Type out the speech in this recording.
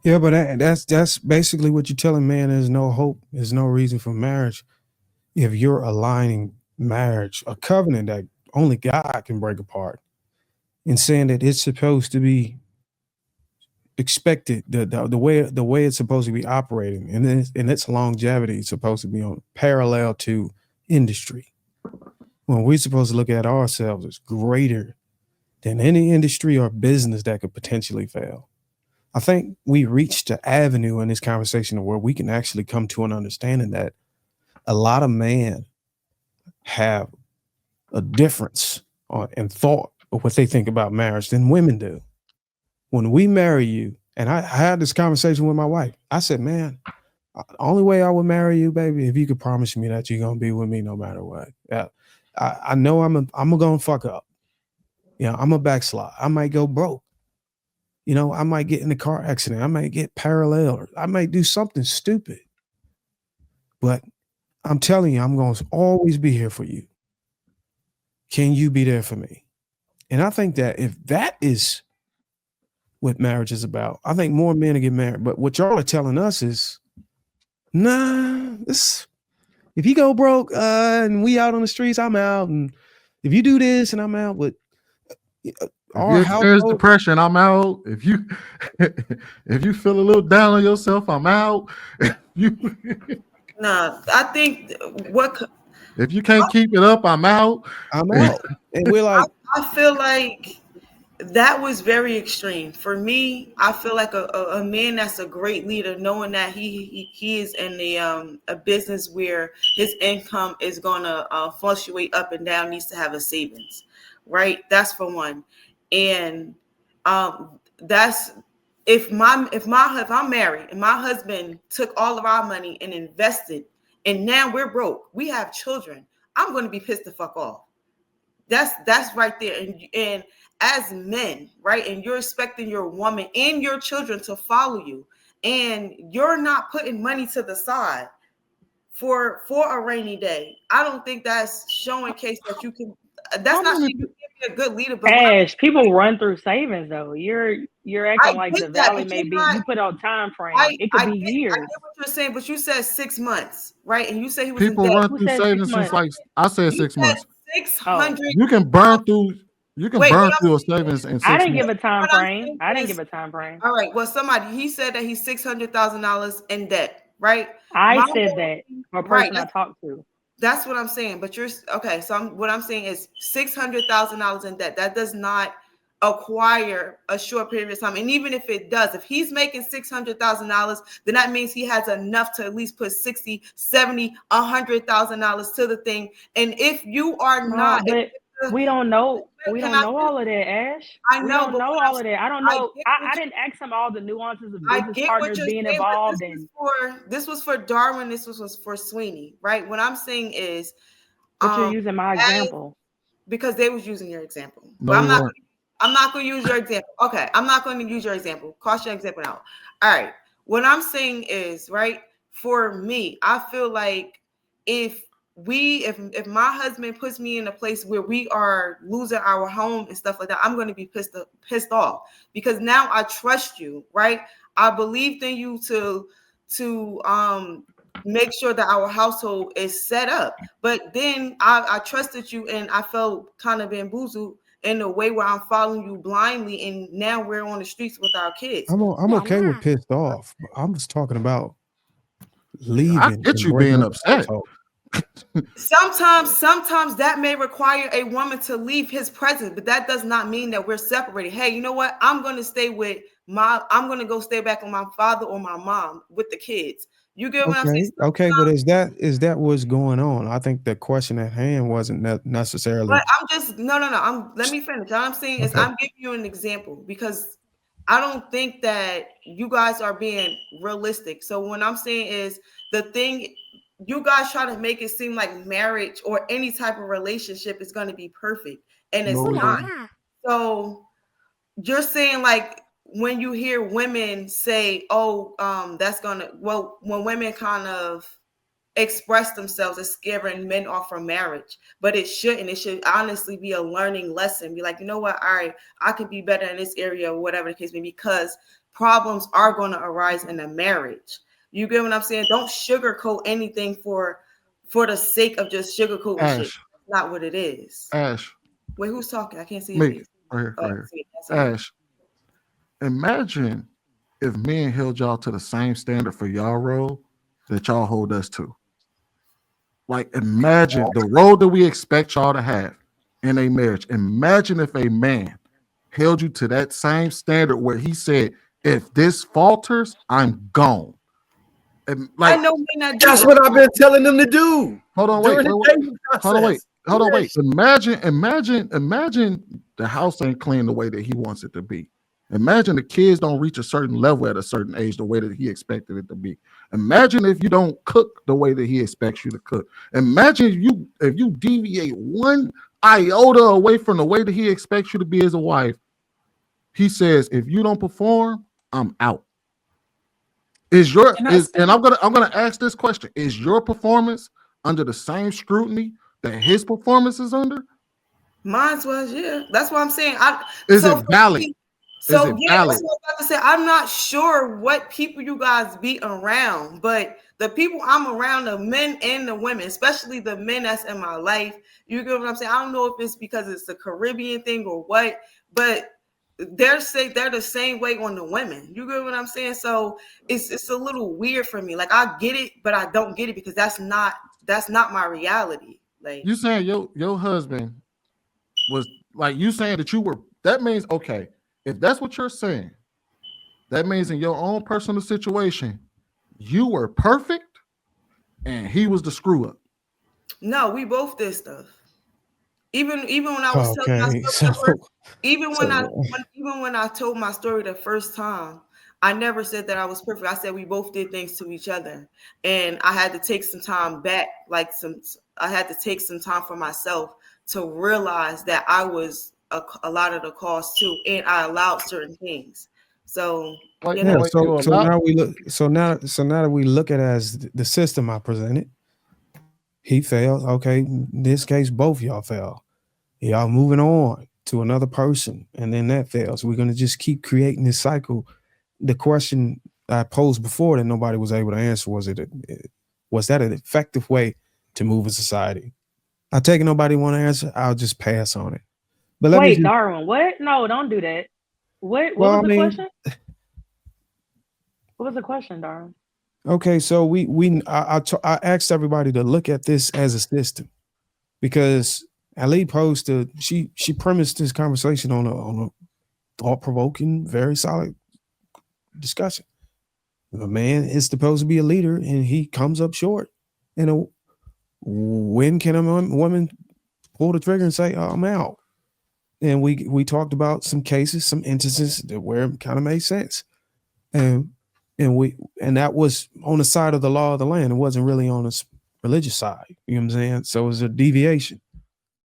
Yeah, but that's basically what you're telling man. There's no hope. There's no reason for marriage if you're aligning marriage, a covenant that only God can break apart, and saying that it's supposed to be expected the way it's supposed to be operating, and then and its longevity is supposed to be on parallel to industry. When we're supposed to look at ourselves as greater than any industry or business that could potentially fail. I think we reached the avenue in this conversation where we can actually come to an understanding that a lot of men have a difference in thought of what they think about marriage than women do. When we marry you, and I had this conversation with my wife, I said, man, the only way I would marry you, baby, if you could promise me that you're gonna be with me no matter what. Yeah, I know I'm gonna fuck up. You know, I'm a backslide. I might go broke. You know, I might get in a car accident. I might get parallel. Or I might do something stupid. But I'm telling you, I'm going to always be here for you. Can you be there for me? And I think that if that is what marriage is about, I think more men will get married. But what y'all are telling us is, nah, this if you go broke and we out on the streets, I'm out. And if you do this and I'm out, but If you our experience household, depression, I'm out. If you if you feel a little down on yourself, I'm out. you Nah, I think what if you can't keep it up, I'm out. I'm out. And we're like, I feel like that was very extreme for me. I feel like a man that's a great leader, knowing that he is in a business where his income is gonna fluctuate up and down, needs to have a savings, right? That's for one. And that's if I'm married and my husband took all of our money and invested, and now we're broke, we have children, I'm going to be pissed the fuck off. That's right there. And as men, right, and you're expecting your woman and your children to follow you, and you're not putting money to the side for a rainy day. I don't think that's showing case that you can. That's How not many saying you can be a good leader. But what Ash, people run through savings though. You're I acting like get the that, valley but may you're be. not. You put on time frame. It could be I years. get what you're saying, but you said 6 months, right? And you said he was in people debt. run Who through said six savings since months? like I said You 6 months? said six Oh, hundred. You can burn through you can Wait, burn what I'm through a saying savings is, in I six didn't give months. a time what I'm frame. saying I didn't give is, a time frame. all right. Well, somebody he said that he's $600,000 in debt, right? I My said whole that for a right. person I talked to. That's what I'm saying. But you're okay. So what I'm saying is $600,000 in debt. That does not acquire a short period of time. And even if it does, if he's making $600,000, then that means he has enough to at least put 60, 70, $100,000 to the thing. And if you are No, not, but we don't know. We can don't I know finish? all of that, Ash. I We know, don't but know what all of that. I don't I know. get I what didn't ask him all the nuances of I business get what partners you're being saying, but involved and this was for Darwin. This was for Sweeney, right? What I'm saying is, but you're um, using my as example. because they was using your example. But No, we weren't. I'm not going to use your example. Okay, I'm not going to use your example. Cross your example out. All right. What I'm saying is, right, for me, I feel like if if my husband puts me in a place where we are losing our home and stuff like that, I'm going to be pissed off because now I trust you, right? I believed in you to make sure that our household is set up. But then I trusted you and I felt kind of bamboozled in a way where I'm following you blindly, and now we're on the streets with our kids. I'm okay with pissed off. I'm just talking about I leaving get and you breaking being up the upset. household. Sometimes that may require a woman to leave his presence, but that does not mean that we're separated. Hey, you know what? I'm going to go stay back with my father or my mom with the kids. You get what I'm saying? Okay, but is that what's going on? I think the question at hand wasn't necessarily But I'm just no. Let me finish. All I'm saying is okay. I'm giving you an example because I don't think that you guys are being realistic. So what I'm saying is the thing you guys try to make it seem like marriage or any type of relationship is going to be perfect, and No, it's we not. didn't. So you're saying like when you hear women say, "Oh, that's gonna," well, when women kind of express themselves as scaring men off from marriage, but it shouldn't. It should honestly be a learning lesson. Be like, you know what? All right, I could be better in this area or whatever the case may be, because problems are going to arise in a marriage. You get what I'm saying? Don't sugarcoat anything for the sake of just sugarcoating shit. Ash, That's not what it is. Ash, Wait, who's talking? I can't see your me, face. right here, Oh, right here. see it. That's all right. Ash, imagine if men held y'all to the same standard for y'all role that y'all hold us to. Like, imagine the role that we expect y'all to have in a marriage. Imagine if a man held you to that same standard where he said, if this falters, I'm gone. And I like, know men that do That's that. what I've been telling them to do. hold on, wait, During the wait, dating hold on, wait, process. hold on, wait. Yes. Imagine the house ain't clean the way that he wants it to be. Imagine the kids don't reach a certain level at a certain age the way that he expected it to be. Imagine if you don't cook the way that he expects you to cook. Imagine if you deviate one iota away from the way that he expects you to be as a wife. He says, if you don't perform, I'm out. And I'm gonna ask this question: is your performance under the same scrutiny that his performance is under? Mine was, yeah. That's what I'm saying. Is it valid? So Is it yeah, valid? that's what I was about to say. I'm not sure what people you guys be around, but the people I'm around, the men and the women, especially the men that's in my life, you get what I'm saying? I don't know if it's because it's a Caribbean thing or what, but they're the same way on the women. You get what I'm saying? So it's a little weird for me. Like, I get it, but I don't get it because that's not my reality. Like, You saying your husband was like, you saying that you were, that means, okay, if that's what you're saying, that means in your own personal situation, you were perfect and he was the screw up. no, we both did stuff. Even when I was telling my Okay, story, so even when I told my story the first time, I never said that I was perfect. I said we both did things to each other, and I had to take some time back. I had to take some time for myself to realize that I was a lot of the cause too, and I allowed certain things. So Like, you yeah, know, wait, so now we look. So now that we look at it as the system I presented, he failed. Okay, in this case, both y'all failed. Y'all moving on to another person, and then that fails. We're gonna just keep creating this cycle. The question I posed before that nobody was able to answer was that an effective way to move a society? I take it nobody want to answer. I'll just pass on it. But let me Wait, just, Darwin, what? No, don't do that. What well, was I the mean, question? What was the question, Darwin? okay, so I asked everybody to look at this as a system because Ali posted she premised this conversation on a thought-provoking, very solid discussion. A man is supposed to be a leader and he comes up short. And when can a woman pull the trigger and say, oh, I'm out? And we talked about some cases, some instances where it kind of made sense. And that was on the side of the law of the land. It wasn't really on the religious side. You know what I'm saying? So it was a deviation.